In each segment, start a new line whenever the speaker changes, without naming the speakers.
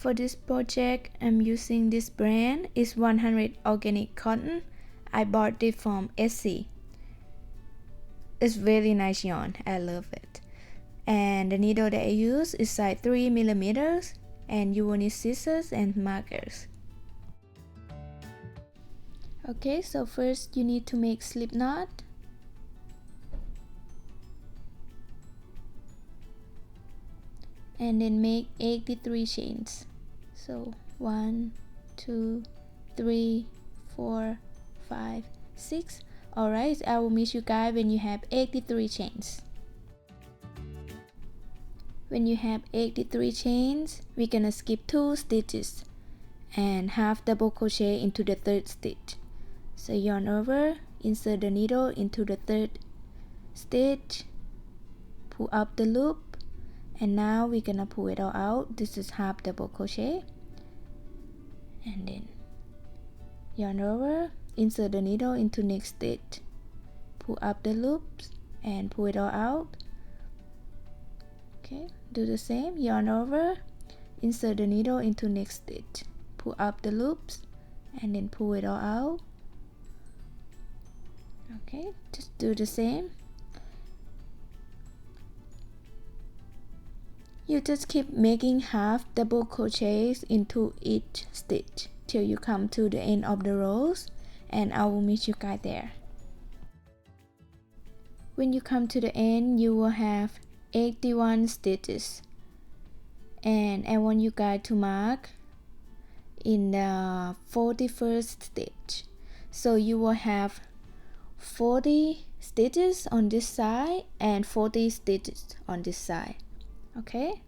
For this project, I'm using this brand. It's 100 organic cotton. I bought it from Etsy. It's really nice yarn. I love it. And the needle that I use is size 3 millimeters, and you will need scissors and markers. Okay, so first you need to make slip knot. And then make 83 chains. So 1, 2, 3, 4, 5, 6. Alright, I will meet you guys when you have 83 chains. When you have 83 chains, we're gonna skip 2 stitches and half double crochet into the 3rd stitch. So yarn over, insert the needle into the 3rd stitch, pull up the loop, and now we're gonna pull it all out. This is half double crochet, and then yarn over, insert the needle into next stitch, pull up the loops and pull it all out. Okay, do the same, yarn over, insert the needle into next stitch, pull up the loops and then pull it all out. Okay, just do the same. You just keep making half double crochets into each stitch till you come to the end of the rows, and I will meet you guys there. When you come to the end, you will have 81 stitches, and I want you guys to mark in the 41st stitch. So you will have 40 stitches on this side and 40 stitches on this side. Okay,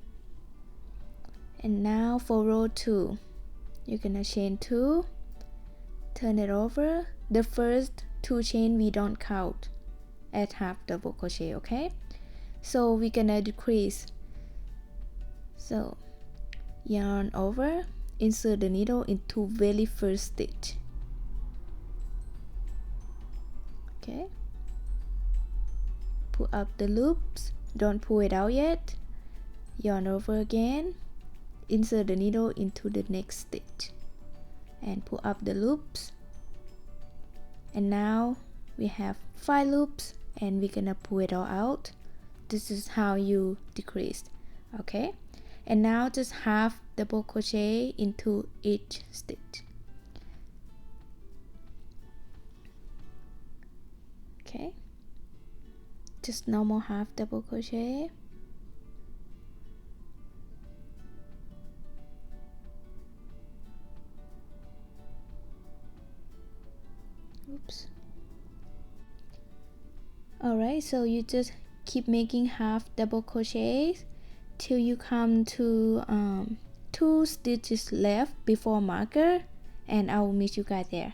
and now for row 2, you're gonna chain 2, turn it over. The first 2 chain we don't count at half double crochet. Okay, so we're gonna decrease. So yarn over, insert the needle into very first stitch. Okay, pull up the loops, don't pull it out yet. Yarn over again, insert the needle into the next stitch and pull up the loops, and now we have 5 loops and we're gonna pull it all out. This is how you decrease. Okay, and now just half double crochet into each stitch. Okay, just normal half double crochet. Oops. Alright, so you just keep making half double crochets till you come to 2 stitches left before marker, and I will meet you guys there.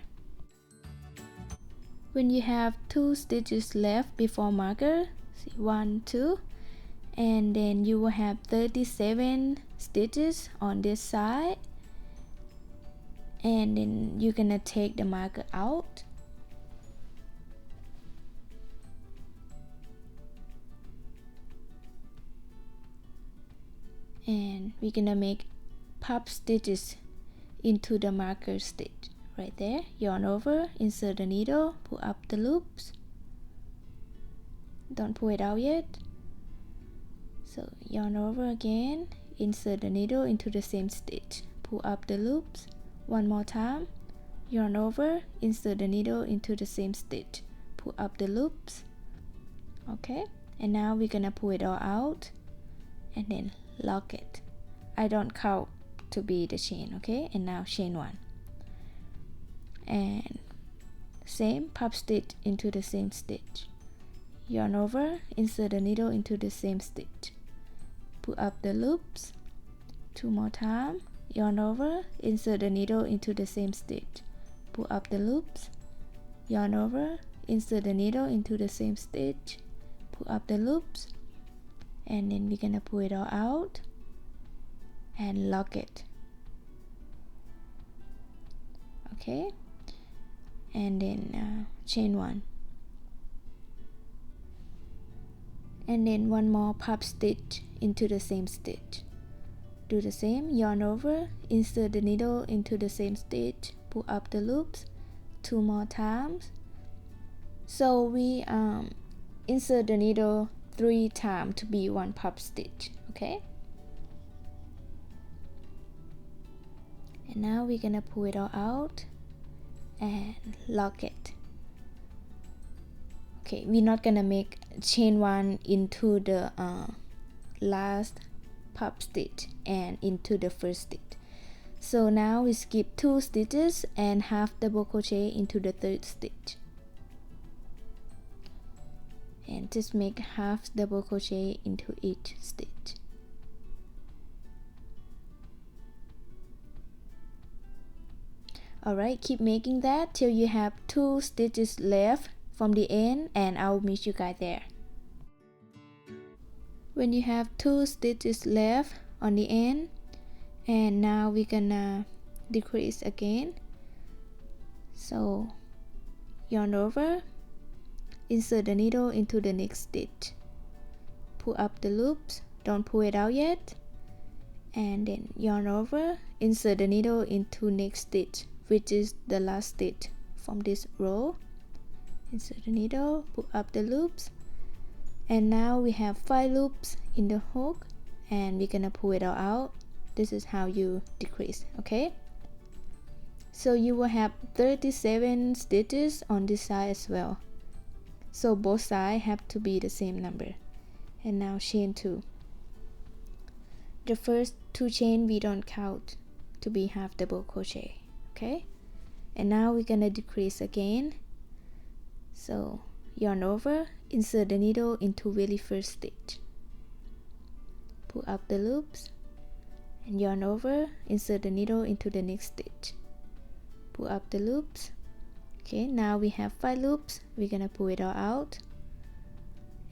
When you have 2 stitches left before marker, see 1, 2, and then you will have 37 stitches on this side, and then you're gonna take the marker out. And we're gonna make pop stitches into the marker stitch right there. Yarn over, insert the needle, pull up the loops, don't pull it out yet. So yarn over again, insert the needle into the same stitch, pull up the loops one more time, yarn over, insert the needle into the same stitch, pull up the loops. Okay, and now we're gonna pull it all out and then lock it. I don't count to be the chain. Okay, and now chain 1 and same pop stitch into the same stitch, yarn over, insert the needle into the same stitch, pull up the loops 2 more times, yarn over, insert the needle into the same stitch, pull up the loops, yarn over, insert the needle into the same stitch, pull up the loops, and then we're gonna pull it all out and lock it. Okay, and then chain 1 and then one more pop stitch into the same stitch, do the same, yarn over, insert the needle into the same stitch, pull up the loops 2 more times. So we insert the needle 3 times to be 1 puff stitch. Okay, and now we're gonna pull it all out and lock it. Okay, we're not gonna make chain 1 into the last puff stitch and into the first stitch. So now we skip 2 stitches and half double crochet into the 3rd stitch, and just make half double crochet into each stitch. Alright, keep making that till you have 2 stitches left from the end, and I'll meet you guys there. When you have 2 stitches left on the end, and now we're gonna decrease again. So yarn over, insert the needle into the next stitch, pull up the loops, don't pull it out yet, and then yarn over, insert the needle into next stitch, which is the last stitch from this row. Insert the needle, pull up the loops, and now we have 5 loops in the hook, and we're gonna pull it all out. This is how you decrease. Okay, so you will have 37 stitches on this side as well, so both sides have to be the same number. And now chain 2. The first 2 chain we don't count to be half double crochet. Okay, and now we're gonna decrease again. So yarn over, insert the needle into very first stitch, pull up the loops, and yarn over, insert the needle into the next stitch, pull up the loops. Okay, now we have 5 loops, we're gonna pull it all out,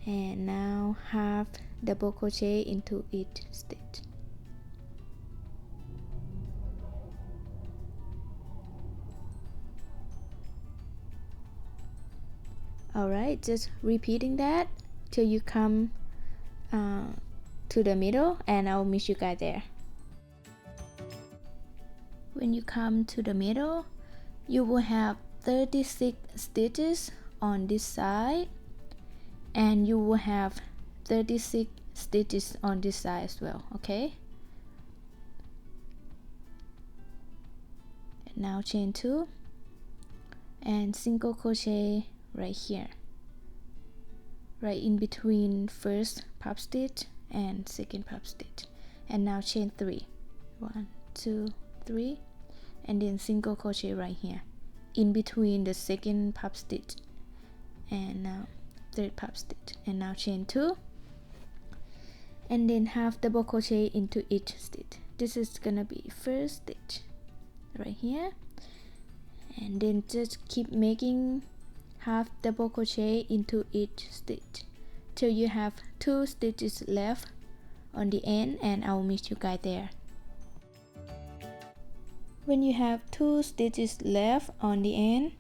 and now half double crochet into each stitch. Alright, just repeating that till you come to the middle, and I'll meet you guys there. When you come to the middle, you will have 36 stitches on this side, and you will have 36 stitches on this side as well. Okay, and now chain 2 and single crochet right here, right in between first puff stitch and second puff stitch, and now chain 3, 1 2 3, and then single crochet right here in between the second puff stitch and third puff stitch, and now chain 2, and then half double crochet into each stitch. This is gonna be first stitch right here, and then just keep making half double crochet into each stitch till you have 2 stitches left on the end, and I'll meet you guys there. When you have 2 stitches left on the end,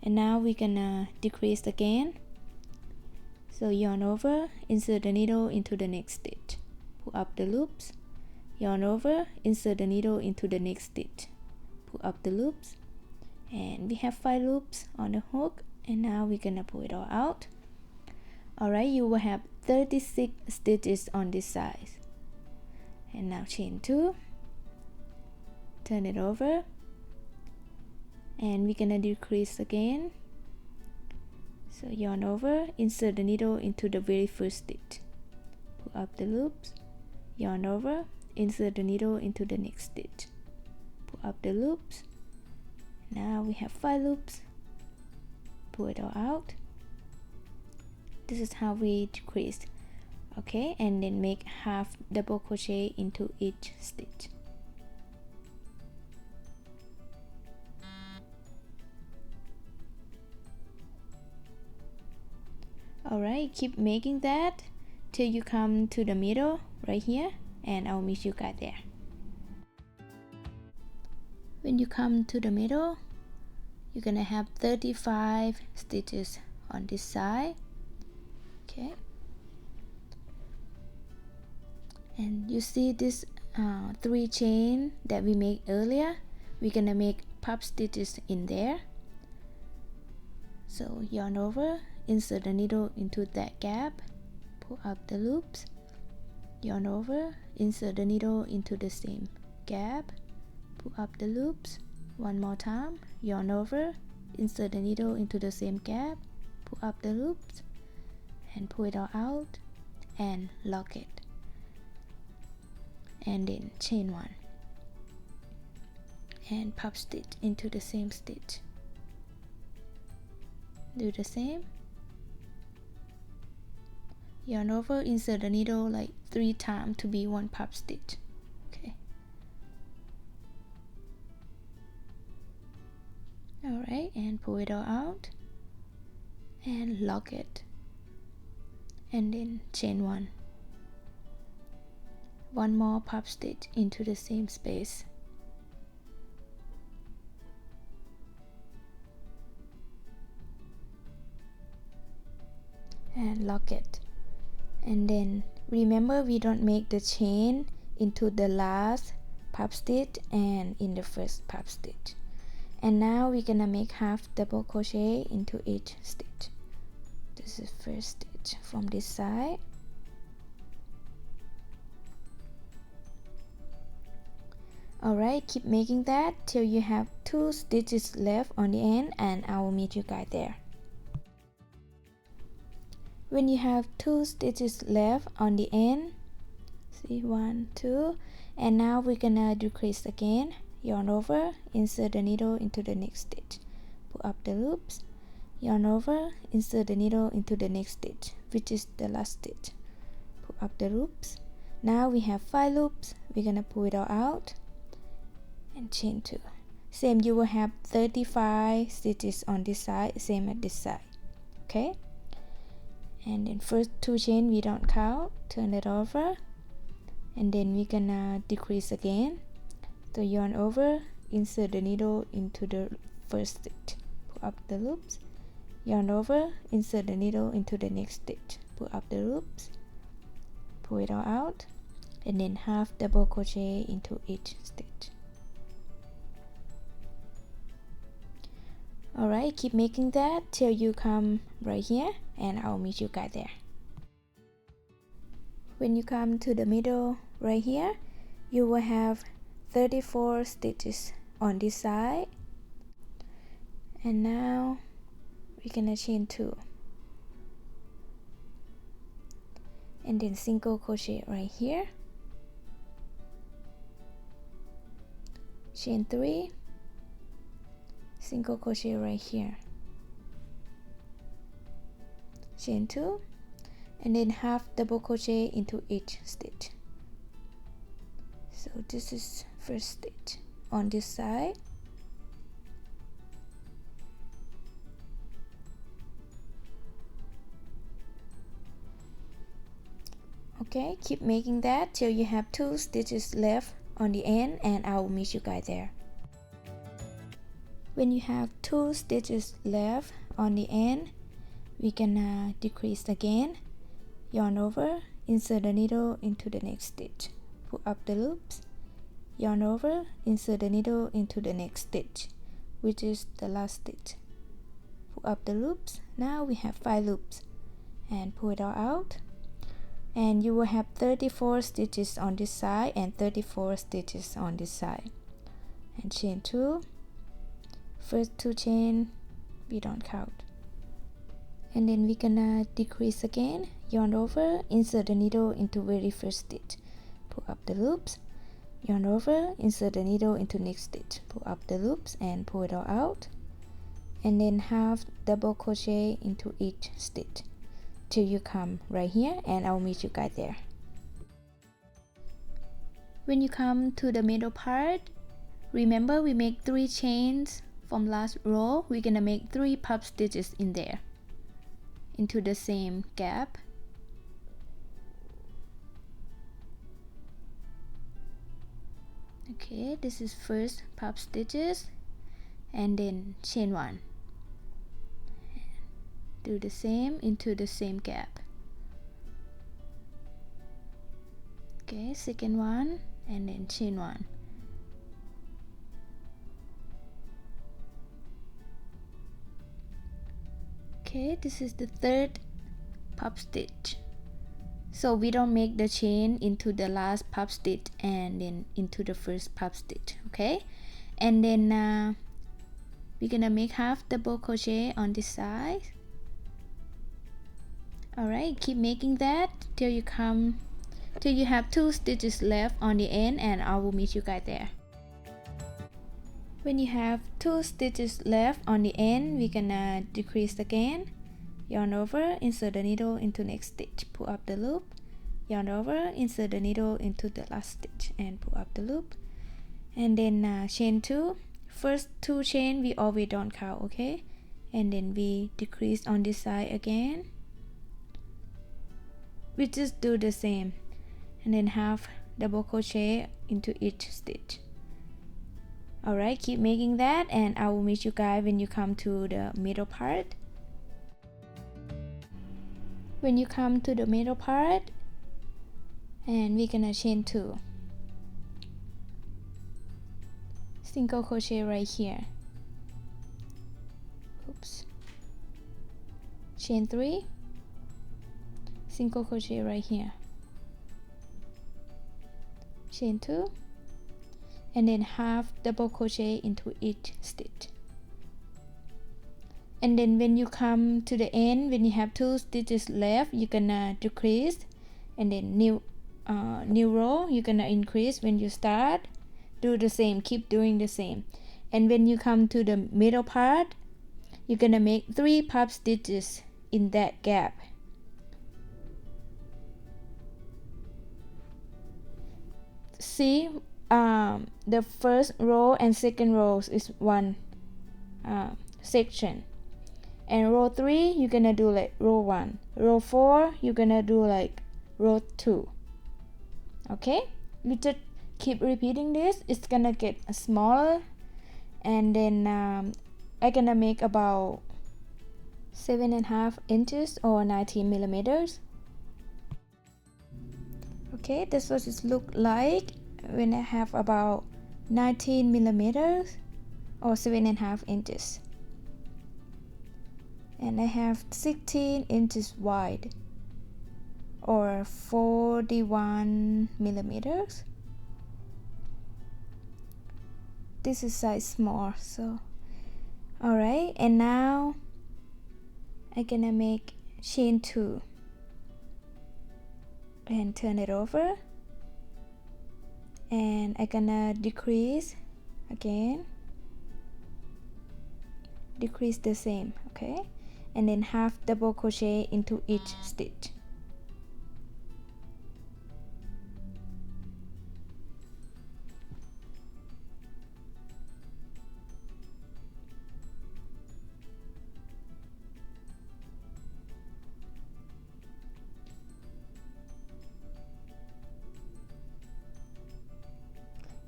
and now we're gonna decrease again. So yarn over, insert the needle into the next stitch, pull up the loops, yarn over, insert the needle into the next stitch, pull up the loops, and we have 5 loops on the hook, and now we're gonna pull it all out. Alright, you will have 36 stitches on this side, and now chain 2, turn it over, and we're gonna decrease again. So yarn over, insert the needle into the very first stitch, pull up the loops, yarn over, insert the needle into the next stitch, pull up the loops. Now we have 5 loops, pull it all out. This is how we decrease. Okay, and then make half double crochet into each stitch. Alright, keep making that till you come to the middle right here, and I'll meet you guys there. When you come to the middle, you're gonna have 35 stitches on this side. Okay, and you see this 3 chain that we made earlier, we're gonna make puff stitches in there. So yarn over, insert the needle into that gap, pull up the loops, yarn over, insert the needle into the same gap, pull up the loops. One more time, yarn over, insert the needle into the same gap, pull up the loops, and pull it all out and lock it, and then chain 1 and puff stitch into the same stitch. Do the same, yarn over, insert the needle like 3 times to be 1 puff stitch. Okay, alright, and pull it all out and lock it, and then chain 1 more puff stitch into the same space, and lock it. And then remember, we don't make the chain into the last puff stitch and in the first puff stitch. And now we're gonna make half double crochet into each stitch. This is first stitch from this side. Alright, keep making that till you have 2 stitches left on the end, and I will meet you guys there. When you have 2 stitches left on the end, see, 1, 2, and now we're gonna decrease again, yarn over, insert the needle into the next stitch, pull up the loops, yarn over, insert the needle into the next stitch, which is the last stitch, pull up the loops. Now we have 5 loops, we're gonna pull it all out and chain 2. Same, you will have 35 stitches on this side, same at this side. Okay, and then first 2 chain we don't count, turn it over, and then we're gonna decrease again. So yarn over, insert the needle into the first stitch, pull up the loops, yarn over, insert the needle into the next stitch, pull up the loops, pull it all out, and then half double crochet into each stitch. Alright, keep making that till you come right here, and I'll meet you guys there. When you come to the middle right here, you will have 34 stitches on this side, and now we're gonna chain 2 and then single crochet right here, chain 3, single crochet right here, chain 2, and then half double crochet into each stitch. So this is first stitch on this side, okay, keep making that till you have 2 stitches left on the end, and I will meet you guys there. When you have 2 stitches left on the end, we can decrease again, yarn over, insert the needle into the next stitch, pull up the loops, yarn over, insert the needle into the next stitch, which is the last stitch, pull up the loops. Now we have 5 loops, and pull it all out, and you will have 34 stitches on this side and 34 stitches on this side, and chain 2, first 2 chain we don't count, and then we're gonna decrease again, yarn over, insert the needle into very first stitch, pull up the loops, yarn over, insert the needle into next stitch, pull up the loops, and pull it all out, and then half double crochet into each stitch till you come right here, and I'll meet you guys there. When you come to the middle part, remember we make 3 chains from last row. We're gonna make 3 puff stitches in there into the same gap. Okay, this is first puff stitches, and then chain 1, do the same into the same gap. Okay, second one, and then chain 1. Okay, this is the third puff stitch. So we don't make the chain into the last puff stitch and then into the first puff stitch, okay? And then we're gonna make half double crochet on this side. Alright, keep making that till you have 2 stitches left on the end, and I will meet you guys there. When you have 2 stitches left on the end, we're gonna decrease again, yarn over, insert the needle into next stitch, pull up the loop, yarn over, insert the needle into the last stitch and pull up the loop, and then chain 2. First 2 chain we always don't count, okay? And then we decrease on this side again. We just do the same, and then half double crochet into each stitch. Alright, keep making that, and I will meet you guys when you come to the middle part. When you come to the middle part, and we're gonna chain 2, single crochet right here, oops, chain 3, single crochet right here, chain 2, and then half double crochet into each stitch. And then when you come to the end, when you have 2 stitches left, you're gonna decrease, and then new row you're gonna increase. When you start, do the same, keep doing the same. And when you come to the middle part, you're gonna make 3 puff stitches in that gap. See, the first row and second rows is one section, and row 3 you're gonna do like row 1, row 4 you're gonna do like row 2. Okay, we just keep repeating this. It's gonna get smaller, and then I'm gonna make about 7.5 inches or 19 millimeters. Okay, that's what it look like when I have about 19 millimeters or 7.5 inches, and I have 16 inches wide or 41 millimeters. This is size small, so alright. And now I'm gonna make chain 2 and turn it over, and I'm gonna decrease again, decrease the same, okay? And then half double crochet into each stitch.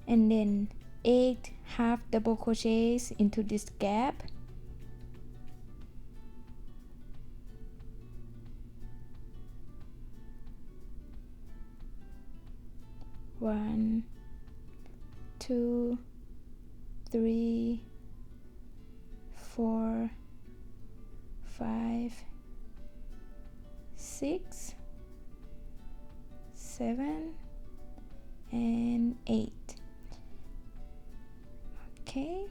And then 8 half double crochets into this gap. One, 2, 3, 4, 5, 6, 7, and 8. Okay,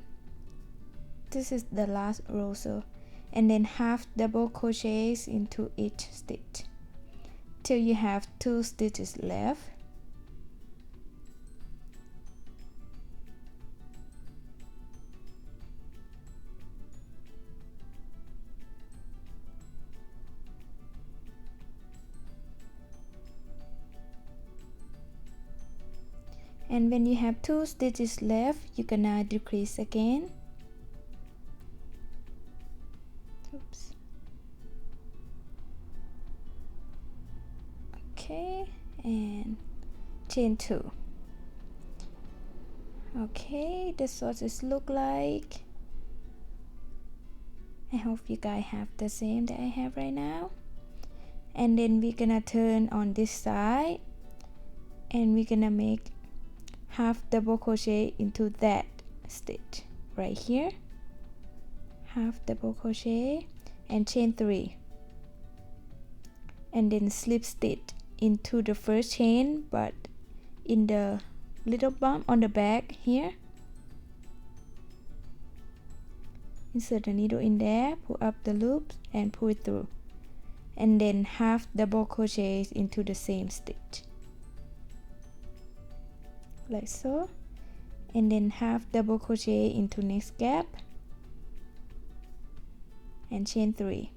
this is the last row, so, and then half double crochets into each stitch till you have 2 stitches left. And when you have 2 stitches left, you're gonna decrease again. Oops. Okay, and chain 2. Okay, that's what it look like. I hope you guys have the same that I have right now. And then we're gonna turn on this side, and we're gonna make half double crochet into that stitch right here, half double crochet and chain 3, and then slip stitch into the first chain but in the little bump on the back here. Insert the needle in there, pull up the loops and pull it through, and then half double crochet into the same stitch like so, and then half double crochet into next gap and chain 3,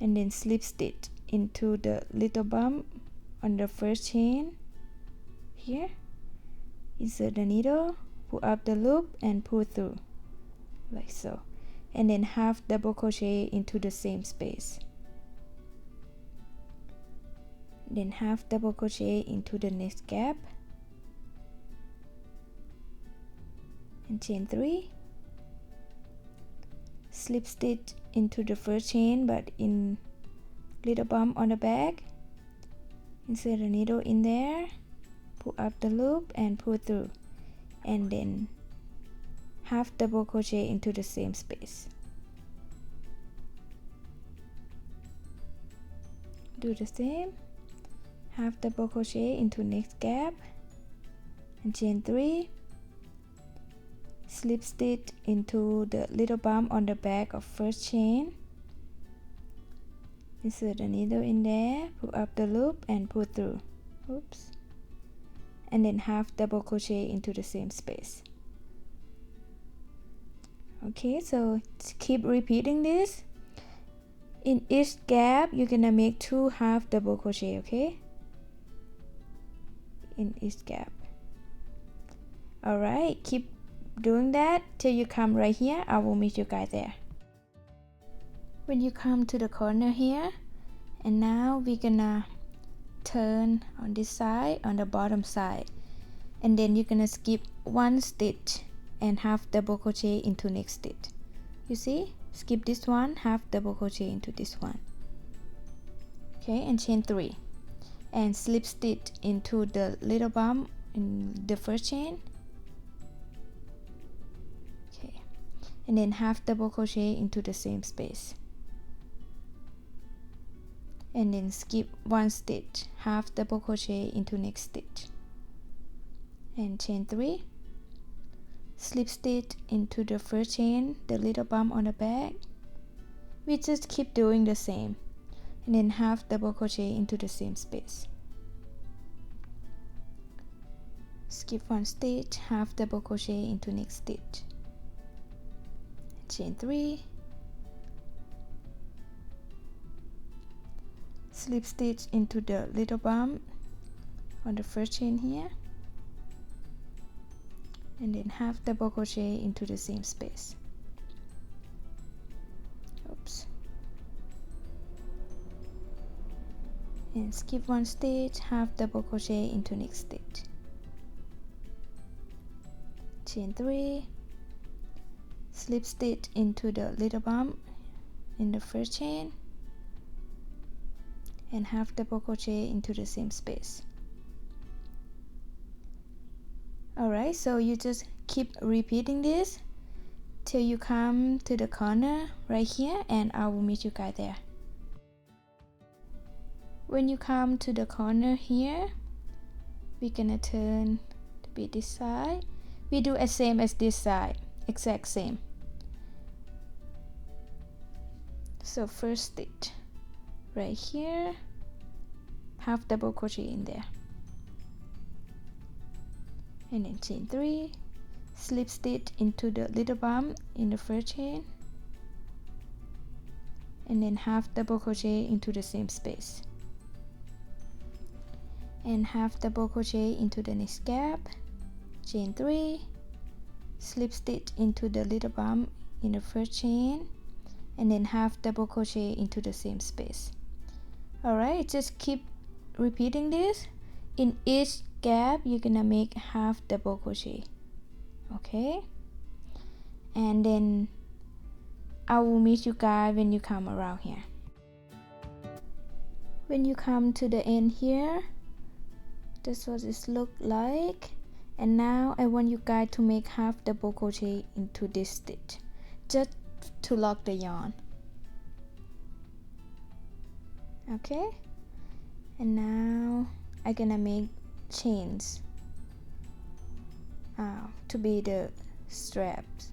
and then slip stitch into the little bump on the first chain here. Insert the needle, pull up the loop and pull through like so, and then half double crochet into the same space, then half double crochet into the next gap and chain 3, slip stitch into the first chain but in little bump on the back. Insert a needle in there, pull up the loop and pull through, and then half double crochet into the same space. Do the same, half double crochet into next gap and chain 3, slip stitch into the little bump on the back of first chain. Insert a needle in there, pull up the loop and pull through. Oops. And then half double crochet into the same space. Okay, so keep repeating this. In each gap you're gonna make 2 half double crochet, okay? In each gap. Alright, keep doing that till you come right here. I will meet you guys there. When you come to the corner here, and now we're gonna turn on this side, on the bottom side, and then you're gonna skip 1 stitch and half double crochet into next stitch. You see, skip this one, half double crochet into this one, okay, and chain 3 and slip stitch into the little bump in the first chain, okay, and then half double crochet into the same space, and then skip 1 stitch, half double crochet into next stitch and chain 3, slip stitch into the first chain, the little bump on the back. We just keep doing the same, and then half double crochet into the same space, skip 1 stitch, half double crochet into next stitch, chain 3, slip stitch into the little bump on the first chain here, and then half double crochet into the same space. Oops. And skip 1 stitch, half double crochet into next stitch, chain 3, slip stitch into the little bump in the first chain and half double crochet into the same space. Alright, so you just keep repeating this till you come to the corner right here, and I will meet you guys there. When you come to the corner here, we're gonna turn to be this side. We do as same as this side, exact same. So first stitch right here, half double crochet in there, and then chain 3, slip stitch into the little bump in the first chain, and then half double crochet into the same space, and half double crochet into the next gap, chain 3, slip stitch into the little bump in the first chain, and then half double crochet into the same space. Alright, just keep repeating this. In each gap you're gonna make half double crochet, okay, and then I will meet you guys when you come around here. When you come to the end here, That's what it look like. And now I want you guys to make half double crochet into this stitch, just to lock the yarn. Okay, and now I'm gonna make chains to be the straps.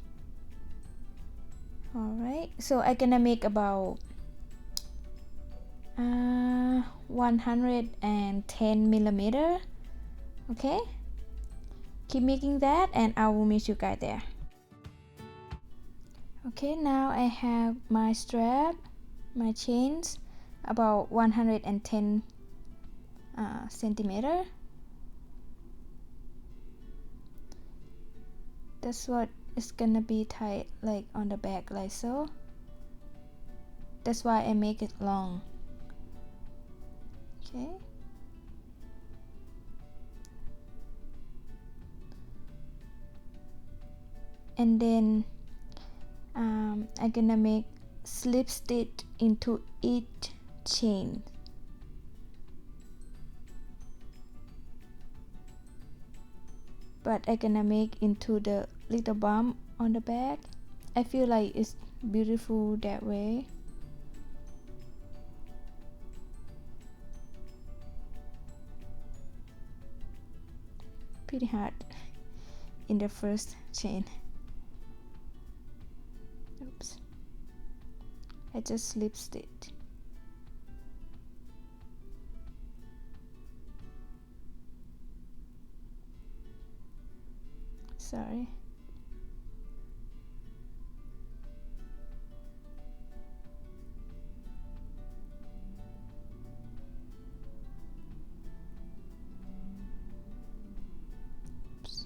Alright, so I'm gonna make about 110 millimeter. Okay, keep making that and I will meet you guys there. Okay, now I have my strap, my chains, about 110 centimeter. That's what it's gonna be tied like on the back, like so. That's why I make it long. Okay, and then I'm gonna make slip stitch into each chain. But I'm gonna make into the little bump on the back. I feel like it's beautiful that way. Pretty hard in the first chain. Oops, I just slip stitch. Sorry. Oops.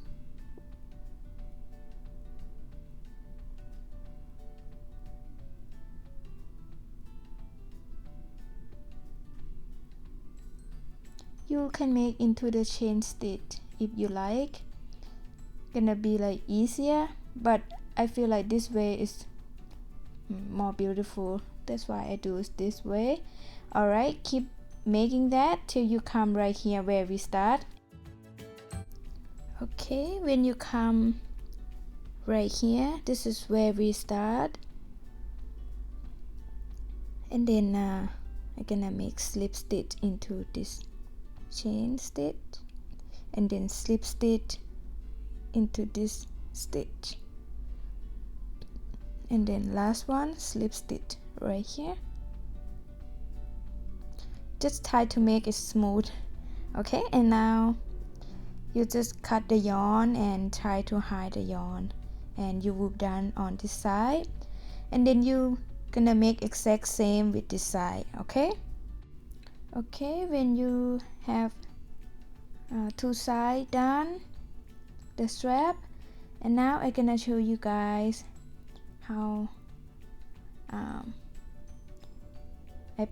You can make into the chain stitch if you like. Gonna be like easier, but I feel like this way is more beautiful. That's why I do it this way. Alright, keep making that till you come right here where we start. Okay, when you come right here, this is where we start. And then I'm gonna make slip stitch into this chain stitch, and then slip stitch into this stitch, and then last one slip stitch right here. Just try to make it smooth. Okay, and now you just cut the yarn and try to hide the yarn, and you will be done on this side. And then you gonna make exact same with this side. Okay, when you have two sides done, the strap, and now I'm gonna show you guys how I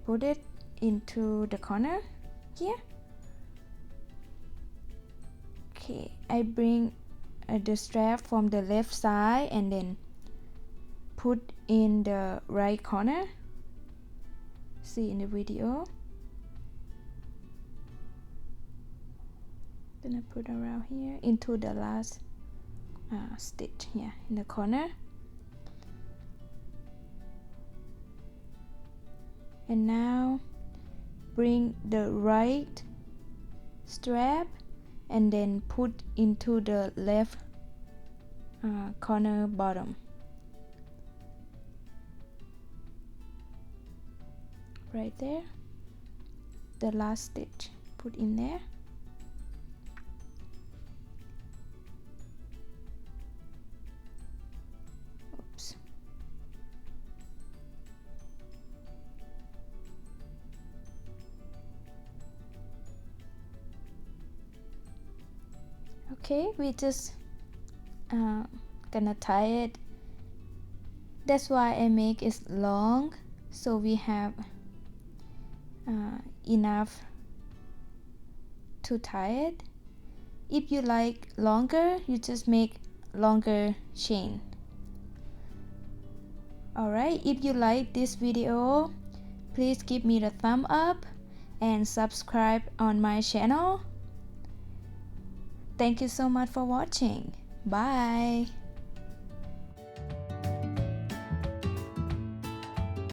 put it into the corner here. Okay, I bring the strap from the left side and then put in the right corner. See in the video. Gonna put around here into the last stitch here in the corner, and now bring the right strap and then put into the left corner bottom, right there. The last stitch put in there. Oops. Okay, we just gonna tie it. That's why I make it long, so we have enough to tie it. If you like longer, you just make longer chain. Alright, if you like this video, please give me the thumb up and subscribe on my channel. Thank you so much for watching. Bye.